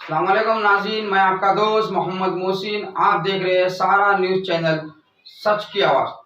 अस्सलामुअलैकुम नाज़रीन, मैं आपका दोस्त मोहम्मद मोहसिन। आप देख रहे हैं सहारा न्यूज़ चैनल, सच की आवाज़।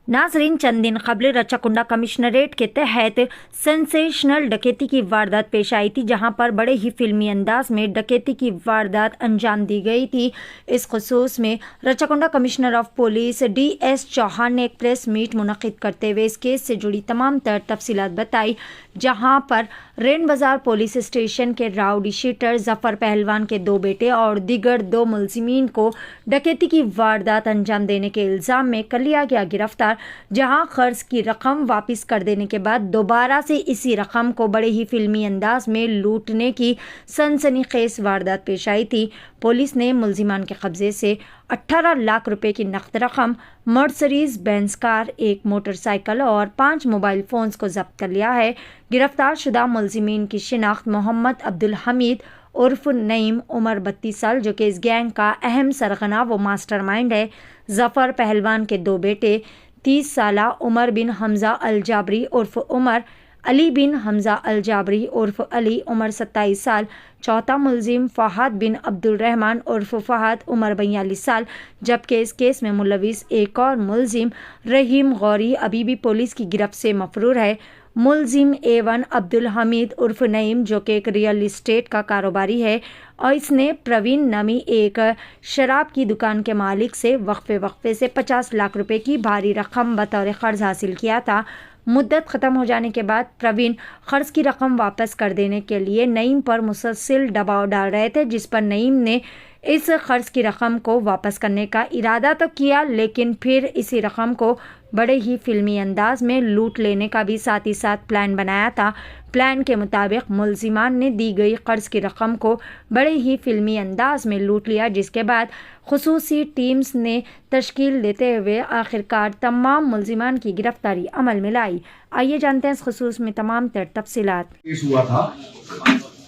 नाजरीन, चंद दिन कबल रचाकुंडा कमिश्नरेट के तहत सेंसेशनल डकैती की वारदात पेश आई थी, जहां पर बड़े ही फिल्मी अंदाज में डकैती की वारदात अंजाम दी गई थी। इस खसूस में Rachakonda commissioner of police DS Chauhan ने एक प्रेस मीट मुनक्किद करते हुए इस केस से जुड़ी तमाम तर तफसीलात बताई, जहां पर रेन बाजार पुलिस स्टेशन के राउडी शीटर जफर पहलवान के 2 बेटे और दीगर 2 मुलजिमीन को डकैती की वारदात अंजाम देने के इल्ज़ाम में कर लिया गया गिरफ्तार, जहां खर्च की रकम वापस कर देने के बाद दोबारा से इसी रकम को बड़े ही फिल्मी अंदाज में लूटने की सनसनीखेज वारदात पेश आई थी। पुलिस ने मुलजिमान के कब्जे से 18 लाख रुपए की नकद रकम, मर्सिडीज बेंज कार, एक मोटरसाइकिल और 5 मोबाइल फोन्स को जब्त कर लिया है। गिरफ्तार शुदा मुलजिमीन की शिनाख्त मोहम्मद अब्दुल हमीद उर्फ नईम, उम्र 32 साल, जो कि इस गैंग का अहम सरगना व मास्टरमाइंड है। जफर पहलवान के 2 बेटे 30 साला उमर बिन हमजा अल जाबरी उर्फ उमर, अली बिन हमजा अल जाबरी उर्फ अली, उमर 27 साल। चौथा मुलजिम फहद बिन अब्दुल रहमान उर्फ फहद, उमर 42 साल। जबकि इस केस में मुलविस एक और मुलजिम रहीम गौरी अभी भी पुलिस की गिरफ्त से मफरूर है। मुलजिम A1 अब्दुल हमीद उर्फ नईम, जो कि एक रियल इस्टेट का कारोबारी है और इसने प्रवीण नामी एक शराब की दुकान के मालिक से वक्फे से 50 लाख रुपए की भारी रकम बतौर कर्ज हासिल किया था। मुद्दत ख़त्म हो जाने के बाद प्रवीण कर्ज की रकम वापस कर देने के लिए नईम पर मुसलसल दबाव डाल रहे थे, जिस पर नईम ने इस कर्ज की रकम को वापस करने का इरादा तो किया, लेकिन फिर इसी रकम को बड़े ही फिल्मी अंदाज में लूट लेने का भी साथ ही साथ प्लान बनाया था। प्लान के मुताबिक मुलजिमान ने दी गई कर्ज की रकम को बड़े ही फिल्मी अंदाज में लूट लिया, जिसके बाद खुसूसी टीम्स ने तश्कील देते हुए आखिरकार तमाम मुलजिमान की गिरफ्तारी अमल में लाई। आइए जानते हैं इस खुसूस में तमाम तर तफसीलात। केस हुआ था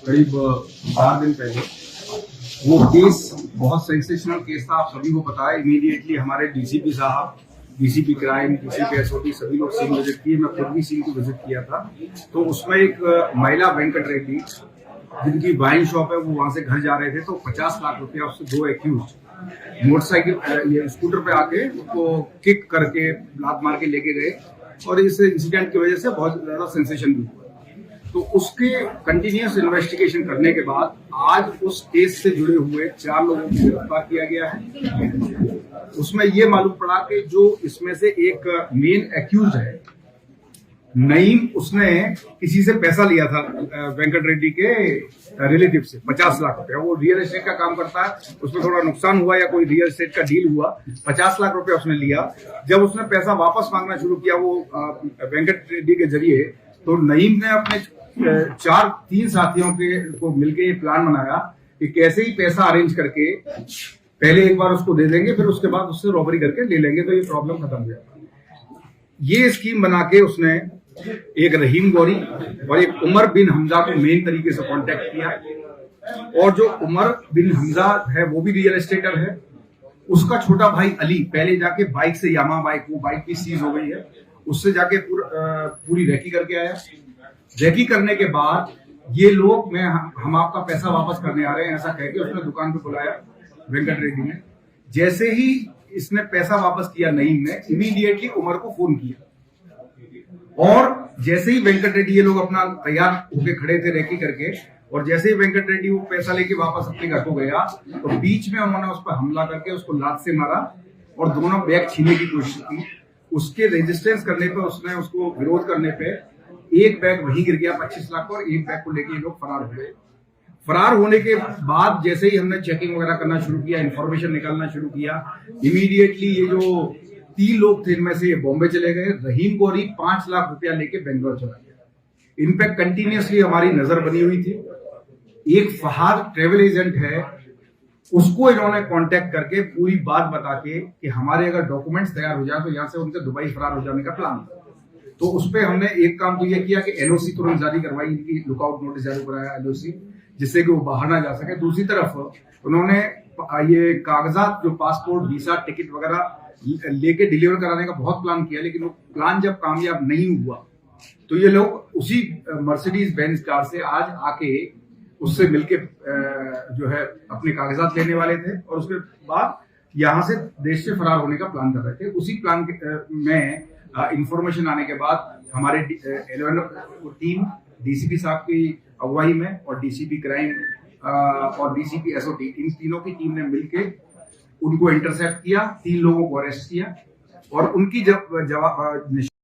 करीब 4 दिन पहले। वो केस बहुत सेंसेशनल केस था, आप सभी को पता है। इमीडिएटली हमारे DCP साहब, DCP क्राइम, DCP SOT सभी लोग सीन विजिट किए। मैं खुद भी सीन को विजिट किया था। तो उसमें एक महिला वेंकट रेड्डी, जिनकी वाइन शॉप है, वो वहां से घर जा रहे थे। तो 50 लाख रुपया उससे 2 एक्यूज मोटरसाइकिल ये स्कूटर पे आके उसको किक करके लात मार के लेके गए और इस इंसिडेंट की वजह से बहुत ज्यादा सेंसेशन भी हुआ। तो उसके कंटिन्यूस इन्वेस्टिगेशन करने के बाद आज उस केस से जुड़े हुए 4 लोगों को गिरफ्तार किया गया है। उसमें ये मालूम पड़ा कि जो इसमें से एक मेन एक्यूज है नईम, उसने किसी से पैसा लिया था वेंकट रेड्डी के रिलेटिव से 50 लाख रुपया। वो रियल एस्टेट का काम करता है, उसमें थोड़ा नुकसान हुआ या कोई रियल एस्टेट का डील हुआ, 50 लाख रुपया उसने लिया। जब उसने पैसा वापस मांगना शुरू किया वो वेंकट रेड्डी के जरिए, तो नईम ने अपने 3 साथियों को मिलके ये प्लान बनाया कि कैसे ही पैसा अरेंज करके पहले एक बार उसको दे देंगे, फिर उसके बाद उससे रॉबरी करके ले लेंगे, तो ये प्रॉब्लम खत्म हो जाएगा। ये स्कीम बना के उसने एक रहीम गौरी और एक उमर बिन हमजा को मेन तरीके से कांटेक्ट किया। और जो उमर बिन हमजा है वो भी रियल एस्टेटर है। उसका छोटा भाई अली पहले जाके बाइक से, यामा बाइक, वो बाइक भी सीज हो गई है, उससे जाके पूरी रेकी करके आया। रेकी करने के बाद ये लोग हम आपका पैसा वापस करने आ रहे हैं ऐसा कह के उसने दुकान पे बुलाया वेंकट रेड्डी ने। जैसे ही इसने पैसा वापस किया नईम ने, इमीडिएटली उमर को फोन किया और जैसे ही वेंकट रेड्डी, ये लोग अपना तैयार होके खड़े थे रेकी करके, और जैसे ही वेंकट रेड्डी वो पैसा लेके वापस अपने घर को गया तो बीच में उन्होंने उस पर हमला करके उसको लात से मारा और दोनों बैग छीनने की कोशिश की। उसके रेजिस्टेंस करने पे, उसने उसको विरोध करने पे एक बैग वहीं गिर गया 25 लाख और एक बैग को लेके ये लोग फरार हो गए। फरार होने के बाद जैसे ही हमने चेकिंग वगैरह करना शुरू किया, इन्फॉर्मेशन निकालना शुरू किया, इमीडिएटली ये जो 3 लोग थे इनमें से ये बॉम्बे चले गए। रहीम गौरी 5 लाख रुपया लेके बेंगलोर चला गया। इन पे कंटिन्यूसली हमारी नजर बनी हुई थी। एक फहाद ट्रेवल एजेंट है, उसको इन्होंने कांटेक्ट करके पूरी बात बता के कि हमारे अगर डॉक्यूमेंट्स तैयार हो जाए तो यहाँ से उनसे दुबई फरार हो जाने का प्लान था। तो उस पर हमने एक काम तो ये किया कि LOC तुरंत जारी करवाई, इनकी लुकआउट नोटिस जारी कराया LOC, जिससे कि वो बाहर ना जा सके। दूसरी तरफ उन्होंने ये कागजात, जो पासपोर्ट, वीसा, टिकट वगैरह लेके डिलीवर कराने का बहुत प्लान किया, लेकिन वो प्लान जब कामयाब नहीं हुआ तो ये लोग उसी मर्सिडीज बेंज कार से आज आके उससे मिलके जो है अपने कागजात लेने वाले थे और उसके बाद यहाँ से देश से फरार होने का प्लान कर रहे थे। उसी प्लान में इंफॉर्मेशन आने के बाद हमारे 11 टीम डीसीपी साहब की अगुवाई में और डीसीपी क्राइम और डीसीपी एसओटी, इन तीनों की टीम ने मिलकर उनको इंटरसेप्ट किया, 3 लोगों को अरेस्ट किया और उनकी जब